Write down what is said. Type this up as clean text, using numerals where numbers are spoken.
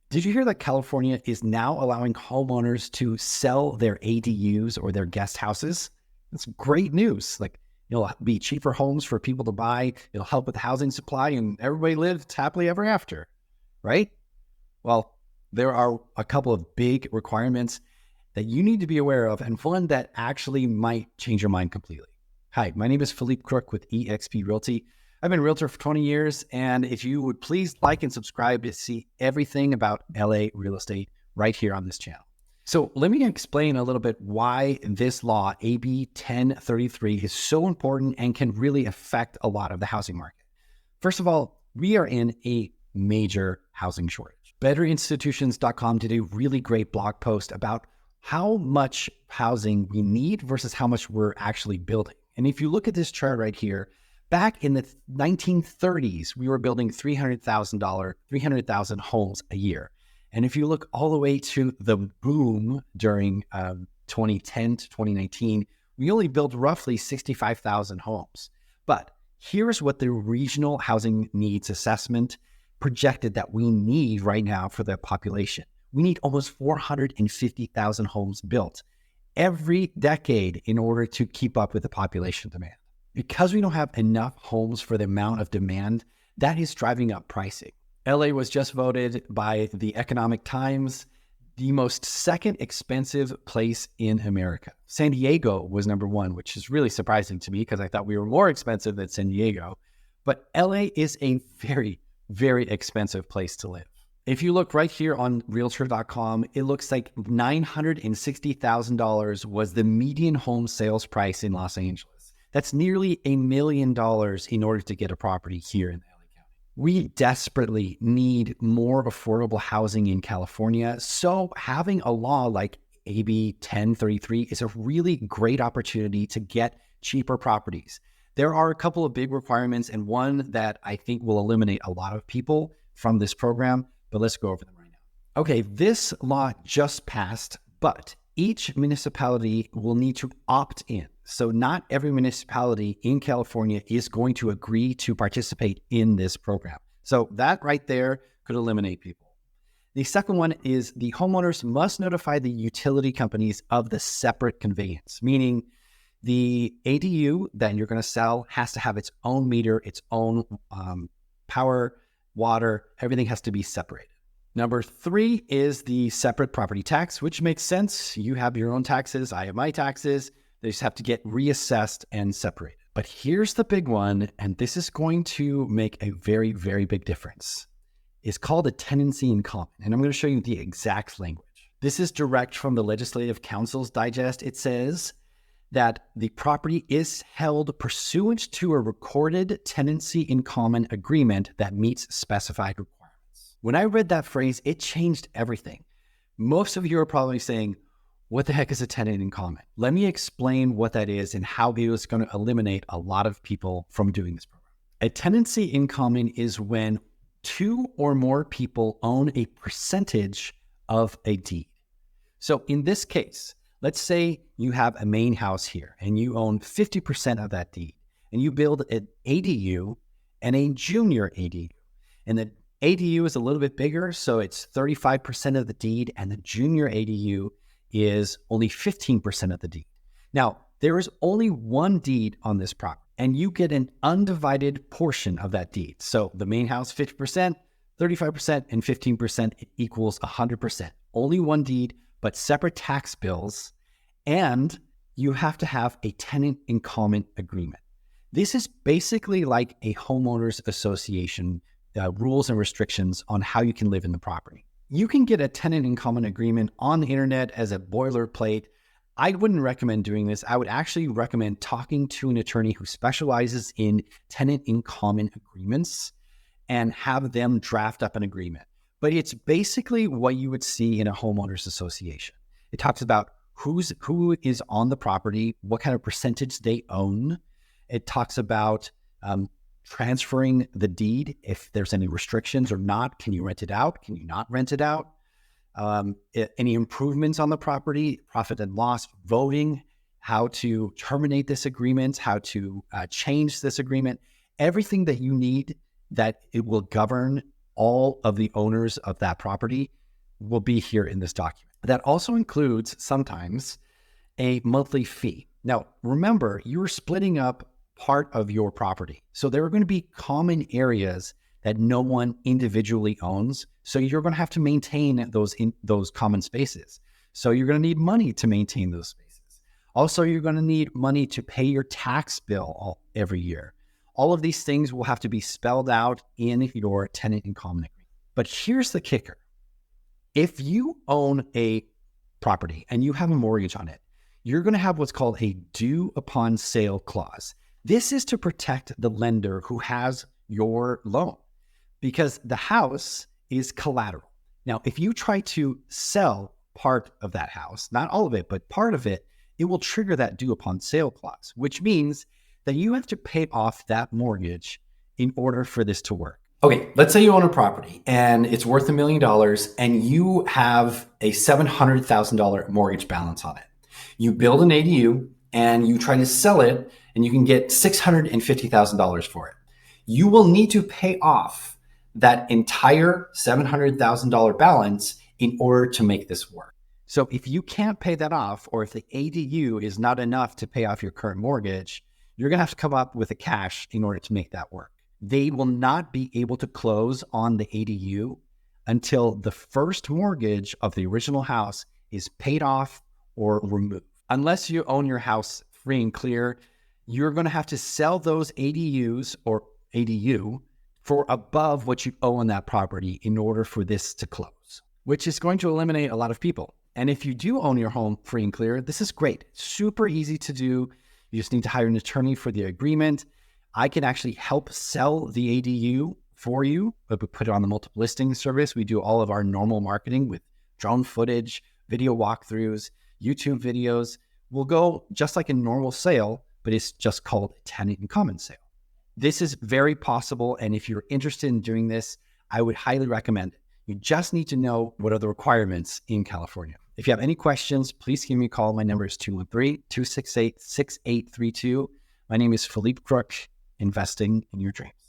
Did you hear that California is now allowing homeowners to sell their ADUs or their guest houses? That's great news. Like, it'll be cheaper homes for people to buy. It'll help with the housing supply and everybody lives happily ever after, right? Well, there are a couple of big requirements that you need to be aware of, and one that actually might change your mind completely. Hi, my name is Philippe Crook with eXp Realty. I've been a realtor for 20 years, and if you would please like and subscribe to see everything about LA real estate right here on this channel. So let me explain a little bit why this law, AB 1033, is so important and can really affect a lot of the housing market. First of all, we are in a major housing shortage. BetterInstitutions.com did a really great blog post about how much housing we need versus how much we're actually building. And if you look at this chart right here, back in the 1930s, we were building 300,000 homes a year. And if you look all the way to the boom during 2010 to 2019, we only built roughly 65,000 homes. But here's what the Regional Housing Needs Assessment projected that we need right now for the population. We need almost 450,000 homes built every decade in order to keep up with the population demand. Because we don't have enough homes for the amount of demand, that is driving up pricing. LA was just voted by the Economic Times the most second expensive place in America. San Diego was number one, which is really surprising to me because I thought we were more expensive than San Diego. But LA is a very, very expensive place to live. If you look right here on Realtor.com, it looks like $960,000 was the median home sales price in Los Angeles. That's nearly $1 million in order to get a property here in LA County. We desperately need more affordable housing in California. So having a law like AB 1033 is a really great opportunity to get cheaper properties. There are a couple of big requirements and one that I think will eliminate a lot of people from this program, but let's go over them right now. Okay, this law just passed, but each municipality will need to opt in. So not every municipality in California is going to agree to participate in this program. So that right there could eliminate people. The second one is the homeowners must notify the utility companies of the separate conveyance, meaning the ADU that you're going to sell has to have its own meter, its own power, water, everything has to be separated. Number 3 is the separate property tax, which makes sense. You have your own taxes, I have my taxes. They just have to get reassessed and separated. But here's the big one, and this is going to make a very, very big difference. It's called a tenancy in common, and I'm going to show you the exact language. This is direct from the Legislative Council's digest. It says that the property is held pursuant to a recorded tenancy in common agreement that meets specified requirements. When I read that phrase, it changed everything. Most of you are probably saying, what the heck is a tenant in common? Let me explain what that is and how it is going to eliminate a lot of people from doing this program. A tenancy in common is when 2 or more people own a percentage of a deed. So in this case, let's say you have a main house here and you own 50% of that deed and you build an ADU and a junior ADU. And the ADU is a little bit bigger, so it's 35% of the deed, and the junior ADU is only 15% of the deed. Now, there is only one deed on this property, and you get an undivided portion of that deed. So the main house, 50%, 35%, and 15% equals 100%. Only one deed, but separate tax bills, and you have to have a tenant in common agreement. This is basically like a homeowners association, rules and restrictions on how you can live in the property. You can get a tenant in common agreement on the internet as a boilerplate. I wouldn't recommend doing this. I would actually recommend talking to an attorney who specializes in tenant in common agreements and have them draft up an agreement. But it's basically what you would see in a homeowners association. It talks about who is on the property, what kind of percentage they own. It talks about transferring the deed, if there's any restrictions or not. Can you rent it out? Can you not rent it out? Any improvements on the property, profit and loss, voting, how to terminate this agreement, how to change this agreement, everything that you need that it will govern all of the owners of that property will be here in this document. That also includes sometimes a monthly fee. Now, remember, you're splitting up part of your property. So there are going to be common areas that no one individually owns. So you're going to have to maintain those common spaces. So you're going to need money to maintain those spaces. Also, you're going to need money to pay your tax bill every year. All of these things will have to be spelled out in your tenant in common agreement. But here's the kicker. If you own a property and you have a mortgage on it, you're going to have what's called a due upon sale clause. This is to protect the lender who has your loan because the house is collateral. Now, if you try to sell part of that house, not all of it, but part of it, it will trigger that due upon sale clause, which means that you have to pay off that mortgage in order for this to work. Okay, let's say you own a property and it's worth $1 million and you have a $700,000 mortgage balance on it. You build an ADU and you try to sell it and you can get $650,000 for it. You will need to pay off that entire $700,000 balance in order to make this work. So if you can't pay that off, or if the ADU is not enough to pay off your current mortgage, you're going to have to come up with the cash in order to make that work. They will not be able to close on the ADU until the first mortgage of the original house is paid off or removed. Unless you own your house free and clear, you're going to have to sell those ADUs or ADU for above what you owe on that property in order for this to close, which is going to eliminate a lot of people. And if you do own your home free and clear, this is great. Super easy to do. You just need to hire an attorney for the agreement. I can actually help sell the ADU for you, but we put it on the multiple listing service. We do all of our normal marketing with drone footage, video walkthroughs, YouTube videos. We'll go just like a normal sale, but it's just called a tenant in common sale. This is very possible. And if you're interested in doing this, I would highly recommend it. You just need to know what are the requirements in California. If you have any questions, please give me a call. My number is 213-268-6832. My name is Philippe Crook, investing in your dreams.